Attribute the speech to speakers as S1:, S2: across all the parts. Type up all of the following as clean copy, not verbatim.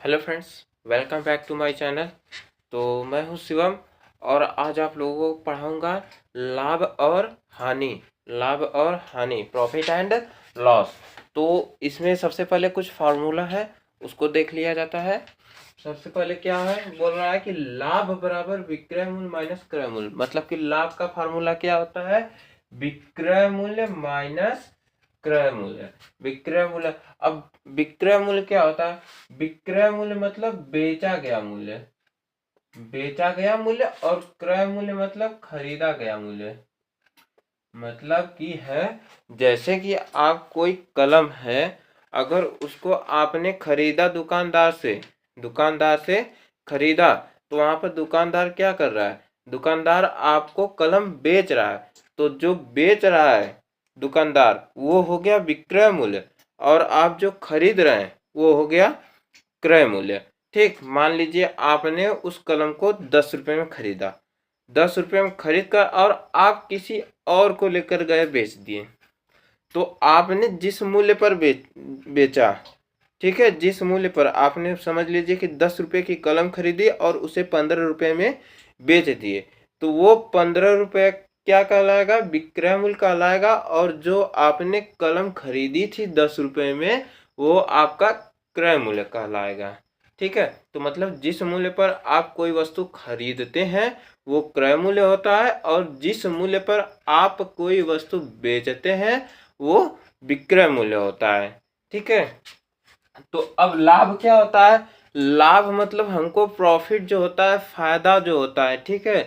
S1: Hello friends, welcome back to my channel. तो मैं हूं शिवम और आज आप लोगों को पढ़ाऊंगा लाभ और हानि। लाभ और हानि, प्रॉफिट एंड लॉस। तो इसमें सबसे पहले कुछ फार्मूला है, उसको देख लिया जाता है। सबसे पहले क्या है, बोल रहा है कि लाभ बराबर विक्रय मूल्य माइनस क्रय मूल्य। मतलब कि लाभ का फार्मूला क्या होता है, विक्रय मूल्य माइनस क्रय मूल्य। विक्रय मूल्य, अब विक्रय मूल्य क्या होता है, विक्रय मूल्य मतलब बेचा गया मूल्य, बेचा गया मूल्य। और क्रय मूल्य मतलब खरीदा गया मूल्य। मतलब कि है, जैसे कि आप कोई कलम है, अगर उसको आपने खरीदा दुकानदार से खरीदा, तो वहां पर दुकानदार क्या कर रहा है, दुकानदार आपको कलम बेच रहा है। तो जो बेच रहा है दुकानदार, वो हो गया विक्रय मूल्य, और आप जो खरीद रहे हैं वो हो गया क्रय मूल्य। ठीक, मान लीजिए आपने उस कलम को 10 रुपए में खरीदा, 10 रुपए में खरीद कर और आप किसी और को लेकर गए बेच दिए। तो आपने जिस मूल्य पर बेचा, ठीक है, जिस मूल्य पर आपने, समझ लीजिए कि 10 रुपए की कलम खरीदी और उसे 15 रुपए में बेच दिए, तो वो 15 रुपए क्या कहलाएगा, विक्रय मूल्य कहलाएगा। और जो आपने कलम खरीदी थी 10 रुपए में, वो आपका क्रय मूल्य कहलाएगा। ठीक है, तो मतलब जिस मूल्य पर आप कोई वस्तु खरीदते हैं वो क्रय मूल्य होता है, और जिस मूल्य पर आप कोई वस्तु बेचते हैं वो विक्रय मूल्य होता है। ठीक है, तो अब लाभ क्या होता है, लाभ मतलब हमको प्रॉफिट जो होता है, फायदा जो होता है। ठीक है,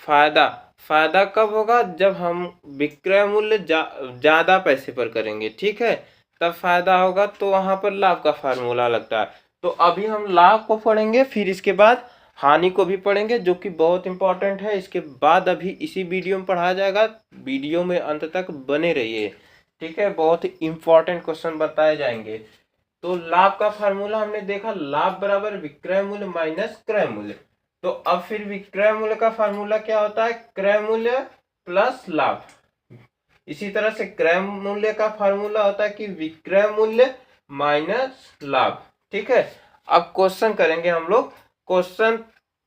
S1: फायदा, फायदा कब होगा, जब हम विक्रय मूल्य ज्यादा पैसे पर करेंगे, ठीक है, तब फायदा होगा। तो वहां पर लाभ का फार्मूला लगता है। तो अभी हम लाभ को पढ़ेंगे, फिर इसके बाद हानि को भी पढ़ेंगे, जो कि बहुत इंपॉर्टेंट है। इसके बाद अभी इसी वीडियो में पढ़ाया जाएगा, वीडियो में अंत तक बने रहिए। ठीक है, बहुत ही इंपॉर्टेंट क्वेश्चन बताए जाएंगे। तो लाभ का फार्मूला हमने देखा, लाभ बराबर विक्रय मूल्य माइनस क्रय मूल्य। तो अब फिर विक्रय मूल्य का फार्मूला क्या होता है, क्रय मूल्य प्लस लाभ। इसी तरह से क्रय मूल्य का फार्मूला होता है कि विक्रय मूल्य माइनस लाभ। ठीक है, अब क्वेश्चन करेंगे हम लोग। क्वेश्चन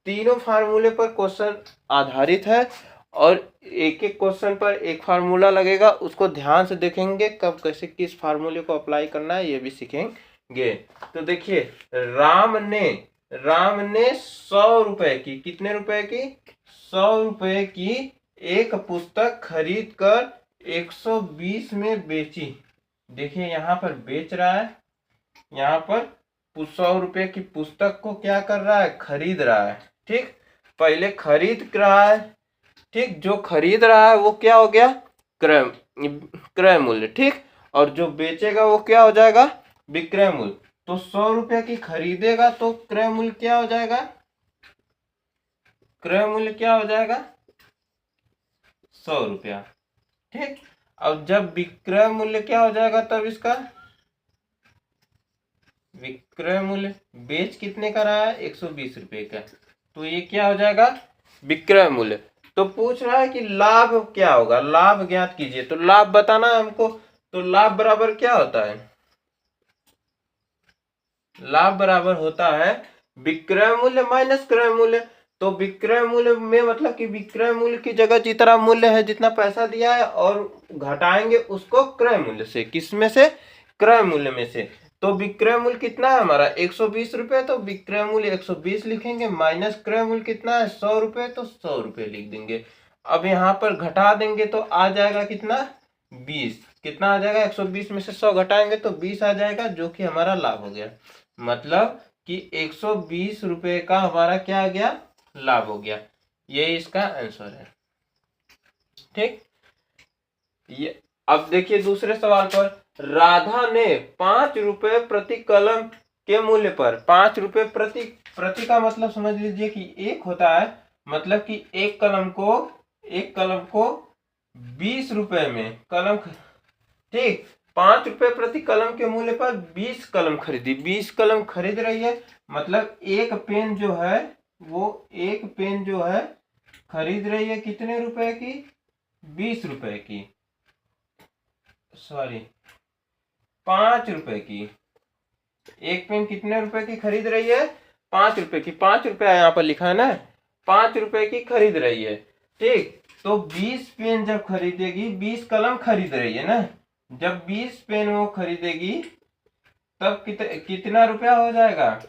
S1: तीनों फार्मूले पर क्वेश्चन आधारित है, और एक एक क्वेश्चन पर एक फार्मूला लगेगा, उसको ध्यान से देखेंगे, कब कैसे किस फार्मूले को अप्लाई करना है ये भी सीखेंगे। तो देखिए, राम ने 100 रुपए की, कितने रुपए की, 100 रुपए की एक पुस्तक खरीद कर 120 में बेची। देखिए यहाँ पर बेच रहा है, यहाँ पर 100 रुपए की पुस्तक को क्या कर रहा है, खरीद रहा है। ठीक, पहले खरीद रहा है, ठीक, जो खरीद रहा है वो क्या हो गया, क्रय क्रय मूल्य। ठीक, और जो बेचेगा वो क्या हो जाएगा, विक्रय मूल्य। तो 100 रुपए की खरीदेगा तो क्रय मूल्य क्या हो जाएगा, क्रय मूल्य क्या हो जाएगा, 100 रुपया। ठीक, अब जब विक्रय मूल्य क्या हो जाएगा, तब इसका विक्रय मूल्य, बेच कितने का रहा है, 120 रुपए का, तो ये क्या हो जाएगा, विक्रय मूल्य। तो पूछ रहा है कि लाभ क्या होगा, लाभ ज्ञात कीजिए। तो लाभ बताना है हमको। तो लाभ बराबर क्या होता है, लाभ बराबर होता है विक्रय मूल्य माइनस क्रय मूल्य। तो विक्रय मूल्य में मतलब कि विक्रय मूल्य की जगह जितना मूल्य है, जितना पैसा दिया है, और घटाएंगे उसको क्रय मूल्य से। किस में से, क्रय मूल्य में से। तो विक्रय मूल्य कितना है हमारा, 120 रुपए, तो विक्रय मूल्य 120 लिखेंगे, माइनस क्रय मूल्य कितना है, 100 रुपए, तो 100 रुपए लिख देंगे। अब यहाँ पर घटा देंगे तो आ जाएगा कितना, 20। कितना आ जाएगा, 120 में से 100 घटाएंगे तो 20 आ जाएगा, जो कि हमारा लाभ हो गया। मतलब कि 120 रुपए का हमारा क्या आ गया, लाभ हो गया। ये इसका आंसर है। ठीक, ये अब देखिए दूसरे सवाल पर, राधा ने 5 रुपए प्रति कलम के मूल्य पर, 5 रुपए प्रति, प्रति का मतलब समझ लीजिए कि एक होता है, मतलब कि एक कलम को 20 रुपए में कलम, ठीक, 5 रुपए प्रति कलम के मूल्य पर 20 कलम खरीदी, 20 कलम खरीद रही है। मतलब एक पेन जो है, वो एक पेन जो है खरीद रही है कितने रुपए की, 20 रुपए की, सॉरी 5 रुपए की। एक पेन कितने रुपए की खरीद रही है? 5 रुपए की। 5 रुपया यहाँ पर लिखा है ना, 5 रुपए की खरीद रही है। ठीक, तो 20 पेन जब खरीदेगी, 20 कलम खरीद रही है ना, जब 20 पेन वो खरीदेगी तब कितना रुपया हो जाएगा?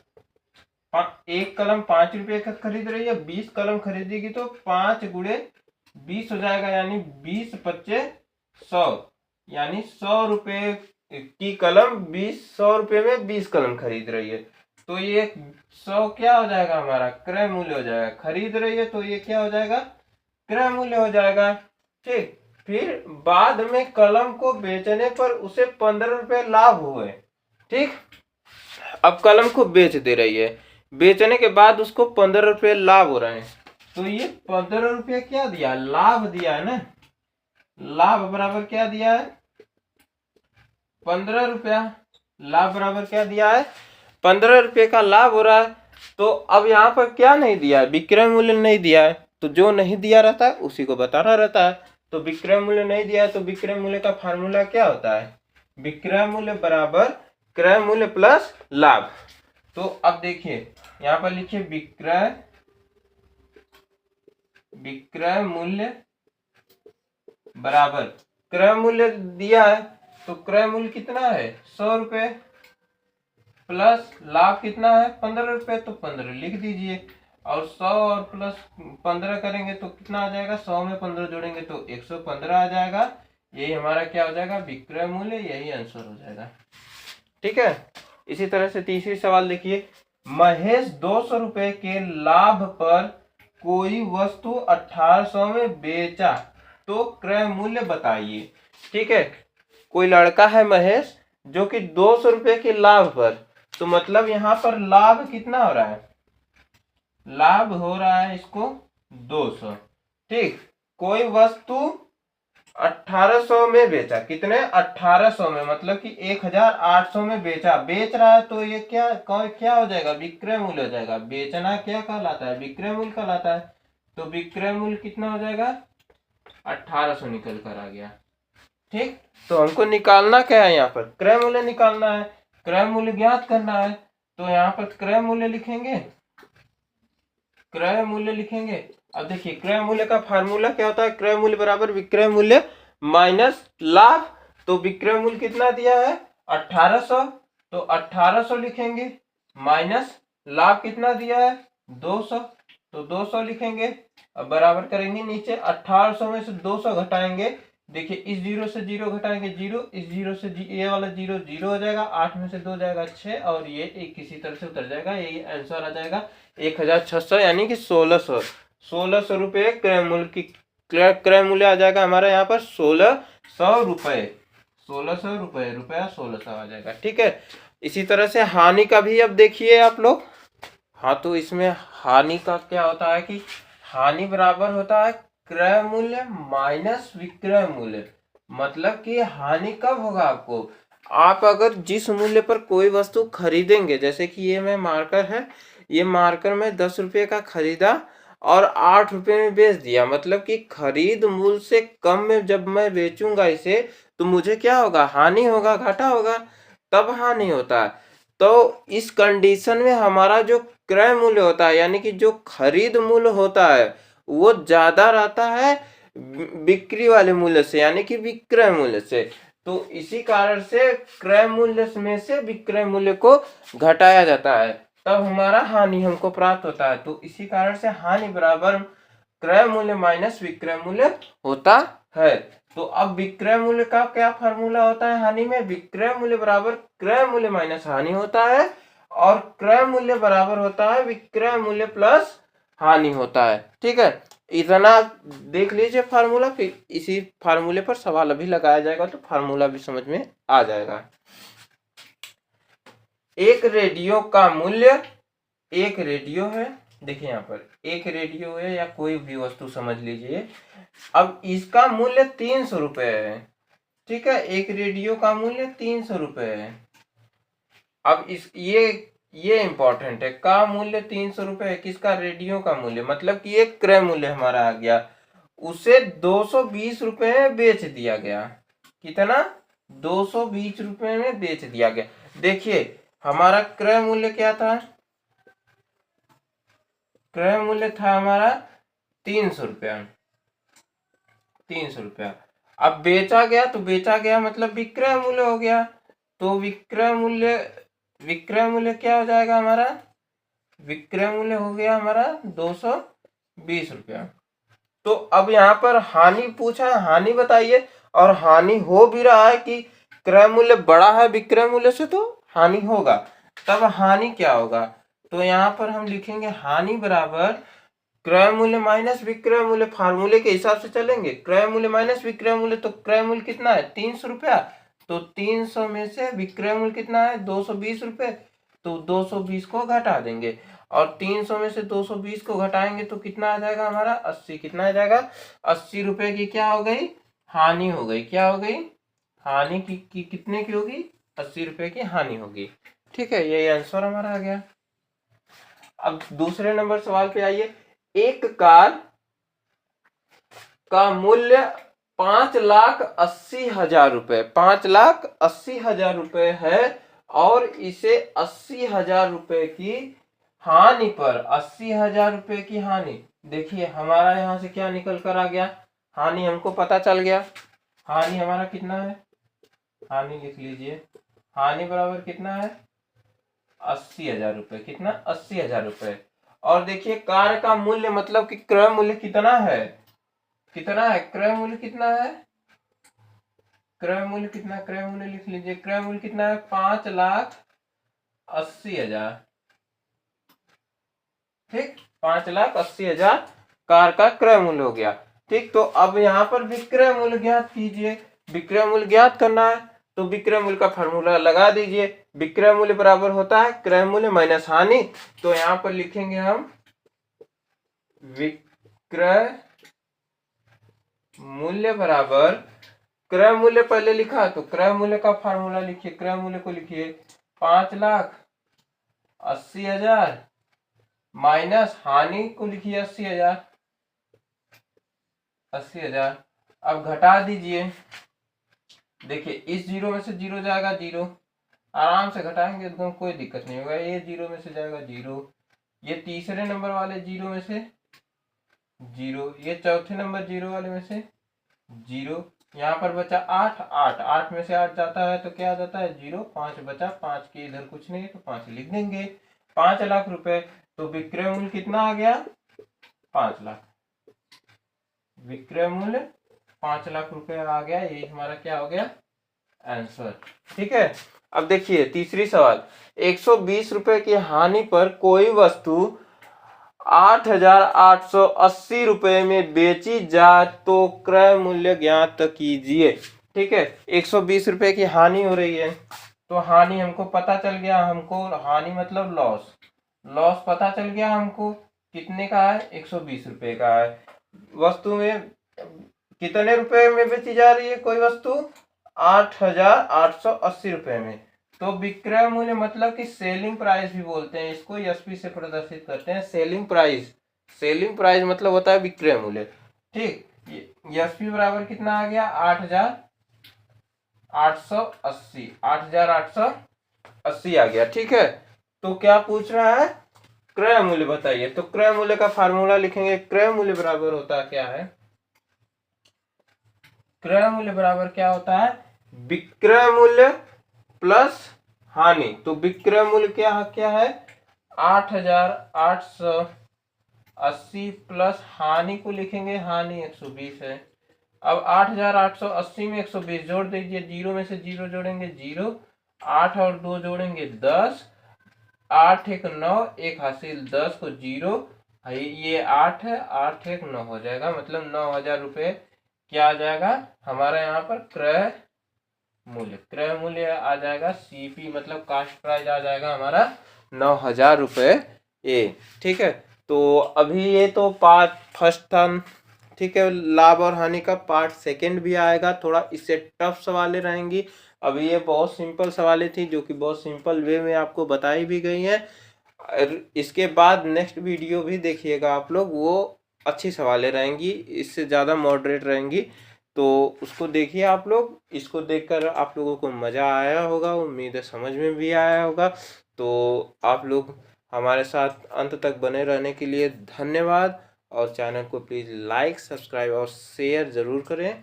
S1: एक कलम 5 रुपए का खरीद रही है, 20 कलम खरीदेगी तो 5 × 20 हो जाएगा, यानी 20×5 = 100, यानी 100 रुपए की कलम 100 रुपए में 20 कलम खरीद रही है। तो ये 100 क्या हो जाएगा? हमारा क्रय मूल्य हो जाएगा। खरीद रही है तो ये क्या हो जाएगा? क्रय मूल्य हो जाएगा। ठीक, फिर बाद में कलम को बेचने पर उसे 15 रुपए लाभ हुए। ठीक, अब कलम को बेच दे रही है, बेचने के बाद उसको 15 रुपए लाभ हो रहे हैं, तो ये 15 रुपये क्या दिया? लाभ दिया है ना। लाभ बराबर क्या दिया है? 15 रुपया। लाभ बराबर क्या दिया है? 15 रुपये का लाभ हो रहा है। तो अब यहाँ पर क्या नहीं दिया है? विक्रय मूल्य नहीं दिया है। तो जो नहीं दिया रहता है उसी को बताना रहता है। तो विक्रय मूल्य नहीं दिया है, तो विक्रय मूल्य का फार्मूला क्या होता है? विक्रय मूल्य बराबर क्रय मूल्य प्लस लाभ। तो अब देखिए यहाँ पर लिखिए विक्रय मूल्य बराबर क्रय मूल्य दिया है, तो क्रय मूल्य कितना है? 100 रुपए, प्लस लाभ कितना है? 15 रुपए, तो 15 लिख दीजिए। और 100 और प्लस 15 करेंगे तो कितना आ जाएगा? 100 में 15 जोड़ेंगे तो 115 आ जाएगा। यही हमारा क्या हो जाएगा? विक्रय मूल्य, यही आंसर हो जाएगा। ठीक है, इसी तरह से तीसरी सवाल देखिए। महेश 200 रुपए के लाभ पर कोई वस्तु 1800 में बेचा, तो क्रय मूल्य बताइए। ठीक है, कोई लड़का है महेश जो कि 200 रुपए के लाभ पर, तो मतलब यहाँ पर लाभ कितना हो रहा है? लाभ हो रहा है इसको 200। ठीक, कोई वस्तु 1800 में बेचा, कितने? 1800 में, मतलब कि 1800 में बेचा, बेच रहा है, तो ये क्या हो जाएगा? विक्रय मूल्य हो जाएगा। बेचना क्या कहलाता है? विक्रय मूल्य कहलाता है। तो विक्रय मूल्य कितना हो जाएगा? 1800 निकल कर आ गया। ठीक, तो हमको निकालना क्या है? यहाँ पर क्रय मूल्य निकालना है, क्रय मूल्य ज्ञात करना है। तो यहाँ पर क्रय मूल्य लिखेंगे, क्रय मूल्य लिखेंगे। अब देखिए क्रय मूल्य का फार्मूला क्या होता है? क्रय मूल्य बराबर विक्रय मूल्य माइनस लाभ। तो विक्रय मूल्य कितना दिया है? 1800, तो 1800 लिखेंगे, माइनस लाभ कितना दिया है? 200, तो 200 लिखेंगे। अब बराबर करेंगे, नीचे 1800 में से 200 घटाएंगे। देखिए इस जीरो से जीरो घटाएंगे जीरो, इस जीरो से ये वाला जीरो जीरो हो जाएगा, 8 में से 2 जाएगा 6, और ये एक किसी तरह से उतर जाएगा, यही आंसर आ जाएगा 1600, यानी कि 1600 रुपये क्रय मूल्य की क्रय मूल्य आ जाएगा हमारा यहाँ पर 1600 रुपये। 1600 रुपये, रुपया 1600 आ जाएगा। ठीक है, इसी तरह से हानि का भी अब देखिए आप लोग। हाँ, तो इसमें हानि का क्या होता है कि हानि बराबर होता है क्रय मूल्य माइनस विक्रय मूल्य। मतलब कि हानि कब होगा आपको? आप अगर जिस मूल्य पर कोई वस्तु खरीदेंगे, जैसे कि ये मैं मार्कर है, ये मार्कर मैं 10 रुपये का खरीदा और 8 रुपये में बेच दिया, मतलब कि खरीद मूल्य से कम में जब मैं बेचूंगा इसे, तो मुझे क्या होगा? हानि होगा, घाटा होगा, तब हानि होता है। तो इस कंडीशन में हमारा जो क्रय मूल्य होता है, यानी कि जो खरीद मूल्य होता है, वो ज्यादा रहता है बिक्री वाले मूल्य से, यानी कि विक्रय मूल्य से। तो इसी कारण से क्रय मूल्य में से विक्रय मूल्य को घटाया जाता है, तब हमारा हानि हमको प्राप्त होता है। तो इसी कारण से हानि बराबर क्रय मूल्य माइनस विक्रय मूल्य होता है। तो अब विक्रय मूल्य का क्या फार्मूला होता है हानि में? विक्रय मूल्य बराबर क्रय मूल्य माइनस हानि होता है, और क्रय मूल्य बराबर होता है विक्रय मूल्य प्लस हानि होता है। ठीक है, इतना देख लीजिए फार्मूला, फिर इसी फार्मूले पर सवाल अभी लगाया जाएगा, तो फार्मूला भी समझ में आ जाएगा। एक रेडियो का मूल्य, एक रेडियो है, देखिए यहाँ पर एक रेडियो है या कोई भी वस्तु समझ लीजिए। अब इसका मूल्य 300 रुपये है। ठीक है, एक रेडियो का मूल्य 300 रुपये है। अब ये इंपॉर्टेंट है, का मूल्य 300 रुपये है, किसका? रेडियो का मूल्य, मतलब कि एक क्रय मूल्य हमारा आ गया, उसे 220 रुपये में बेच दिया गया। कितना? 220 रुपये में बेच दिया गया। देखिए हमारा क्रय मूल्य क्या था? क्रय मूल्य था हमारा 300 रुपया। 300 रुपया। अब बेचा गया तो बेचा गया मतलब विक्रय मूल्य हो गया। तो विक्रय मूल्य क्या हो जाएगा हमारा? विक्रय मूल्य हो गया हमारा 220 रुपया। तो अब यहाँ पर हानि पूछा है, हानि बताइए। और हानि हो भी रहा है कि क्रय मूल्य बड़ा है विक्रय मूल्य से, तो हानि होगा। तब हानि क्या होगा? तो यहाँ पर हम लिखेंगे हानि बराबर क्रय मूल्य माइनस विक्रय मूल्य। फार्मूले के हिसाब से चलेंगे, क्रय मूल्य माइनस विक्रय मूल्य। तो क्रय मूल्य कितना है? 300 रुपया। तो 300 में से विक्रय मूल्य कितना है? 220 रुपये। तो 220 को घटा देंगे, और 300 में से 220 को घटाएंगे तो कितना आ जाएगा हमारा? 80। कितना आ जाएगा? 80 रुपए की क्या हो गई? हानि हो गई। क्या हो गई? हानि की कितने की होगी? 80 रुपए की हानि होगी। ठीक है, यही आंसर हमारा आ गया। अब दूसरे नंबर सवाल पे आइए। एक कार का मूल्य 5,80,000 रुपए, 5,80,000 रुपए है, और इसे 80,000 रुपए की हानि पर, 80,000 रुपए की हानि, देखिए हमारा यहां से क्या निकल कर आ गया? हानि हमको पता चल गया। हानि हमारा कितना है? हानि लिख लीजिए। हानि बराबर कितना है? 80,000 रुपए। कितना? 80,000 रुपए। और देखिए कार का मूल्य मतलब कि क्रय मूल्य कितना है? कितना है क्रय मूल्य? कितना है क्रय मूल्य? कितना क्रय मूल्य लिख लीजिए। क्रय मूल्य कितना है? 5,80,000। ठीक, 5,80,000 कार का क्रय मूल्य हो गया। ठीक, तो अब यहाँ पर विक्रय मूल्य ज्ञात कीजिए। विक्रय मूल्य ज्ञात करना है तो विक्रय मूल्य का फॉर्मूला लगा दीजिए। विक्रय मूल्य बराबर होता है क्रय मूल्य माइनस हानि। तो यहाँ पर लिखेंगे हम विक्रय मूल्य बराबर, क्रय मूल्य पहले लिखा तो क्रय मूल्य का फार्मूला लिखिए। क्रय मूल्य को लिखिए 5,80,000 माइनस हानि को लिखिए 80,000। 80,000। अब घटा दीजिए। देखिए इस जीरो में से जीरो जाएगा जीरो, आराम से घटाएंगे एकदम, कोई दिक्कत नहीं होगा। ये जीरो में से जाएगा जीरो, ये तीसरे नंबर वाले जीरो में से जीरो, ये चौथे नंबर जीरो वाले में से जीरो। यहाँ पर बचा 8, 8, 8 में से 8 जाता है तो क्या आ जाता है? 0। 5 बचा, 5 के इधर कुछ नहीं है तो 5 लिख देंगे। 5,00,000 रुपए। तो विक्रय मूल्य कितना आ गया? 5,00,000। विक्रय मूल्य 5,00,000 रुपए आ गया। यही हमारा क्या हो गया? आंसर। ठीक है, अब देखिए तीसरी सवाल। 120 रुपए की हानि पर कोई वस्तु 8,880 में बेची जाए तो क्रय मूल्य ज्ञात कीजिए। ठीक है, 120 रुपए की हानि हो रही है, तो हानि हमको पता चल गया। हमको हानि मतलब लॉस, लॉस पता चल गया हमको। कितने का है? 120 रुपए का है। वस्तु में कितने रुपए में बेची जा रही है कोई वस्तु? 8,880 रुपए में। तो विक्रय मूल्य मतलब कि सेलिंग प्राइस भी बोलते हैं इसको, एसपी से प्रदर्शित करते हैं। सेलिंग प्राइस, सेलिंग प्राइस मतलब होता है विक्रय मूल्य। ठीक, एसपी बराबर कितना आ गया? 8,880। 8,880 आ गया। ठीक है, तो क्या पूछ रहा है? क्रय मूल्य बताइए। तो क्रय मूल्य का फार्मूला लिखेंगे। क्रय मूल्य बराबर होता क्या है? क्रय मूल्य बराबर क्या होता है? विक्रय मूल्य प्लस हानि। तो विक्रय मूल्य क्या क्या है? 8,880 प्लस हानि को लिखेंगे, हानि 120 है। अब 8,880 में 120 जोड़ दीजिए। जीरो में से जीरो जोड़ेंगे जीरो, 8 और 2 जोड़ेंगे 10, 8 एक 9, एक हासिल 10 को जीरो, ये 8 है, 8 एक 9 हो जाएगा। मतलब 9,000 रुपए क्या आ जाएगा हमारा यहाँ पर? क्रय मूल्य। क्रय मूल्य आ जाएगा सीपी मतलब कास्ट प्राइस आ जाएगा हमारा 9,000 रुपए ए। ठीक है, तो अभी ये तो पार्ट फर्स्ट था। ठीक है, लाभ और हानि का पार्ट सेकंड भी आएगा। थोड़ा इससे टफ सवालें रहेंगी। अभी ये बहुत सिंपल सवालें थी जो कि बहुत सिंपल वे में आपको बताई भी गई हैं। इसके बाद नेक्स्ट वीडियो भी देखिएगा आप लोग, वो अच्छी सवालें रहेंगी, इससे ज़्यादा मॉडरेट रहेंगी। तो उसको देखिए आप लोग। इसको देखकर आप लोगों को मज़ा आया होगा, उम्मीद है समझ में भी आया होगा। तो आप लोग हमारे साथ अंत तक बने रहने के लिए धन्यवाद। और चैनल को प्लीज़ लाइक, सब्सक्राइब और शेयर ज़रूर करें।